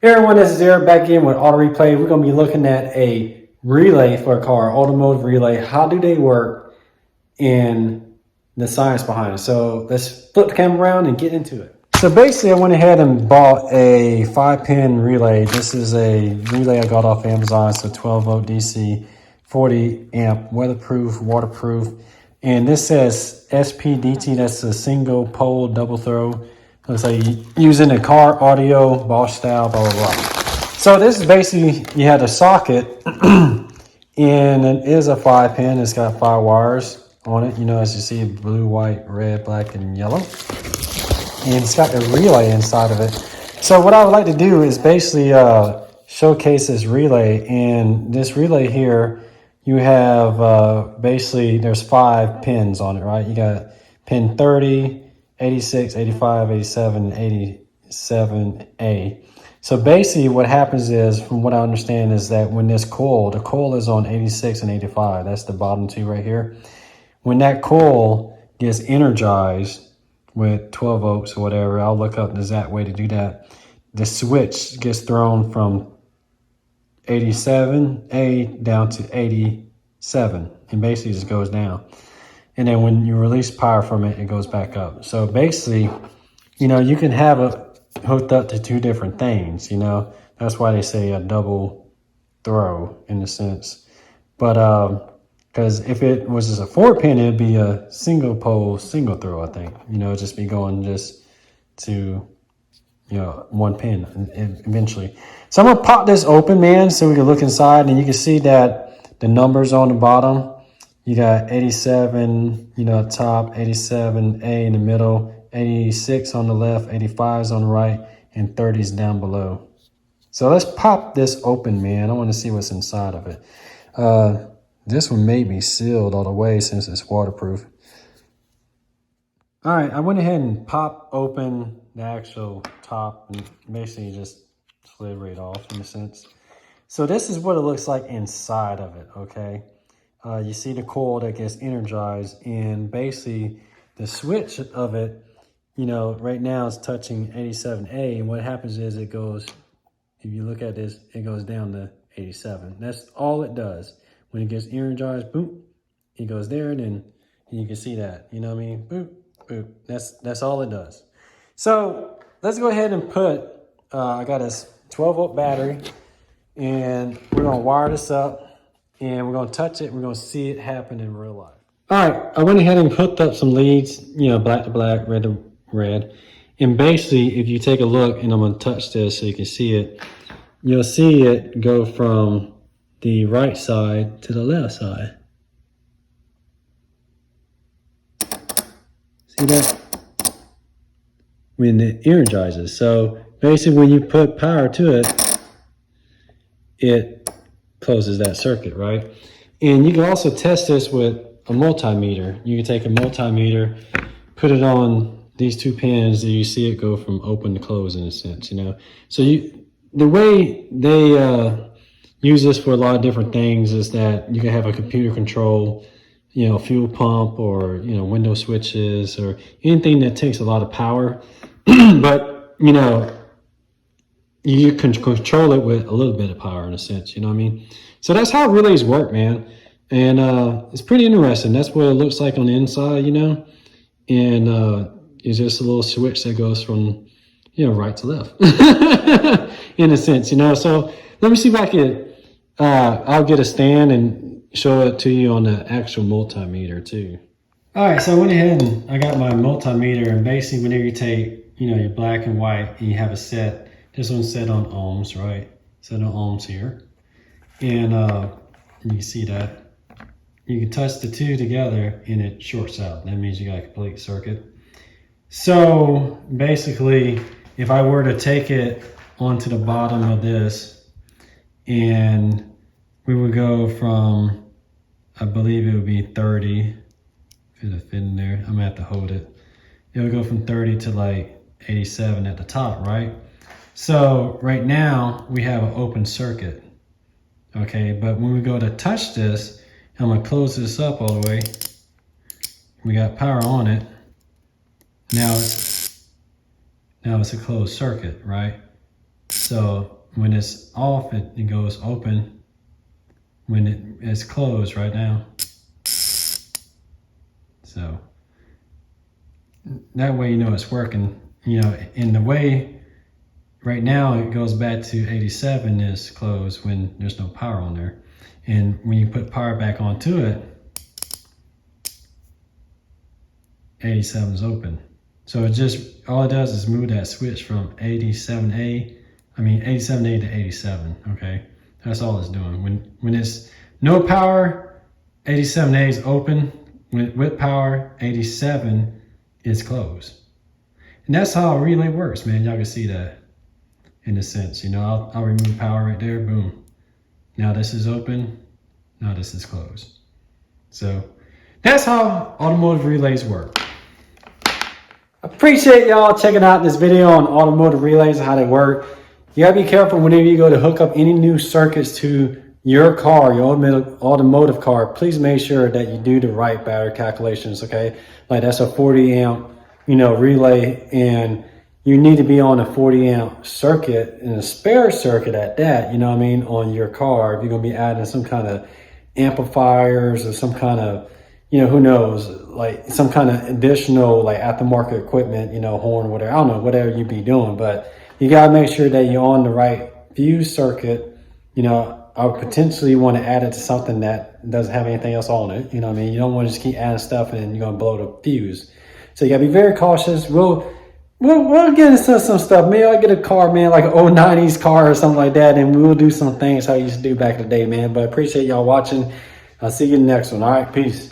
Hey everyone, this is Eric back in with Auto Replay. We're going to be looking at a relay for a car, automotive relay. How do they work and the science behind it. So let's flip the camera around and get into it. So basically I went ahead and bought a 5-pin relay. This is a relay I got off Amazon. It's a 12 volt DC, 40 amp, weatherproof, waterproof. And this says SPDT, that's a single pole double throw. Looks like using a car audio, Bosch style, blah, blah, blah. So this is basically, you had a socket and it is a 5-pin. It's got 5 wires on it. You know, as you see, blue, white, red, black, and yellow. And it's got the relay inside of it. So what I would like to do is basically showcase this relay. And this relay here, you have basically, there's 5 pins on it, right? You got pin 30, 86, 85, 87, 87A. So basically what happens is, from what I understand, is that when this coil, the coil is on 86 and 85, that's the bottom 2 right here. When that coil gets energized with 12 volts or whatever, I'll look up the exact way to do that, the switch gets thrown from 87A down to 87 and basically just goes down. And then when you release power from it, it goes back up. So basically, you know, you can have it hooked up to 2 different things, you know. That's why they say a double throw in a sense. But because if it was just a 4-pin, it'd be a single pole, single throw, I think. You know, just be going just to, you know, 1 pin eventually. So I'm going to pop this open, man, so we can look inside. And you can see that the numbers on the bottom. You got 87, you know, top, 87A in the middle, 86 on the left, 85 is on the right, and 30 is down below. So let's pop this open, man. I want to see what's inside of it. This one may be sealed all the way since it's waterproof. All right, I went ahead and popped open the actual top and basically just slid right off in a sense. So this is what it looks like inside of it, okay? You see the coil that gets energized, and basically the switch of it, you know, right now it's touching 87A, and what happens is it goes, if you look at this, it goes down to 87. That's all it does. When it gets energized, boop, it goes there, and then you can see that, you know what I mean? Boop, boop, that's all it does. So let's go ahead and put, I got a 12 volt battery, and we're gonna wire this up. And we're going to touch it. We're going to see it happen in real life. All right. I went ahead and hooked up some leads, you know, black to black, red to red. And basically, if you take a look, and I'm going to touch this so you can see it, you'll see it go from the right side to the left side. See that? When it energizes. So basically, when you put power to it, it closes that circuit, right? And you can also test this with a multimeter. You can take a multimeter, put it on these 2 pins, and you see it go from open to close in a sense, you know. So the way they use this for a lot of different things is that you can have a computer control, you know, fuel pump, or, you know, window switches, or anything that takes a lot of power. But, you know, you can control it with a little bit of power in a sense, you know what I mean? So that's how relays work, man. And it's pretty interesting. That's what it looks like on the inside, you know? And it's just a little switch that goes from, you know, right to left in a sense, you know? So let me see if I can, I'll get a stand and show it to you on the actual multimeter too. All right, so I went ahead and I got my multimeter, and basically whenever you take, you know, your black and white, and you have a set, this one's set on ohms, right? Set on ohms here. And you can see that. You can touch the 2 together and it shorts out. That means you got a complete circuit. So basically, if I were to take it onto the bottom of this, and we would go from, I believe it would be 30, if it'll fit in there, I'm gonna have to hold it. It would go from 30 to like 87 at the top, right? So right now we have an open circuit, okay? But when we go to touch this, I'm gonna close this up all the way. We got power on it. Now it's a closed circuit, right? So when it's off, it goes open. When it's closed right now. So that way you know it's working. You know, in the way right now it goes back to 87 is closed when there's no power on there. And when you put power back onto it, 87 is open. So it just, all it does is move that switch from 87A to 87, okay? That's all it's doing. When it's no power, 87A is open. With power, 87 is closed. And that's how a relay works, man. Y'all can see that in a sense. You know, I'll remove power right there, boom. Now this is open, now this is closed. So that's how automotive relays work. Appreciate y'all checking out this video on automotive relays and how they work. You gotta be careful whenever you go to hook up any new circuits to your car, your automotive car. Please make sure that you do the right battery calculations, okay? Like that's a 40 amp, you know, relay, and you need to be on a 40 amp circuit and a spare circuit at that, you know what I mean, on your car. If you're gonna be adding some kind of amplifiers or some kind of, you know, who knows, like some kind of additional like aftermarket equipment, you know, horn, whatever, I don't know, whatever you be doing, but you gotta make sure that you're on the right fuse circuit. You know, I would potentially want to add it to something that doesn't have anything else on it. You know what I mean? You don't want to just keep adding stuff and then you're gonna blow the fuse. So you gotta be very cautious. We'll get into some stuff. Maybe I'll get a car, man, like an old 90s car or something like that, and we'll do some things how I used to do back in the day, man. But I appreciate y'all watching. I'll see you in the next one. All right, peace.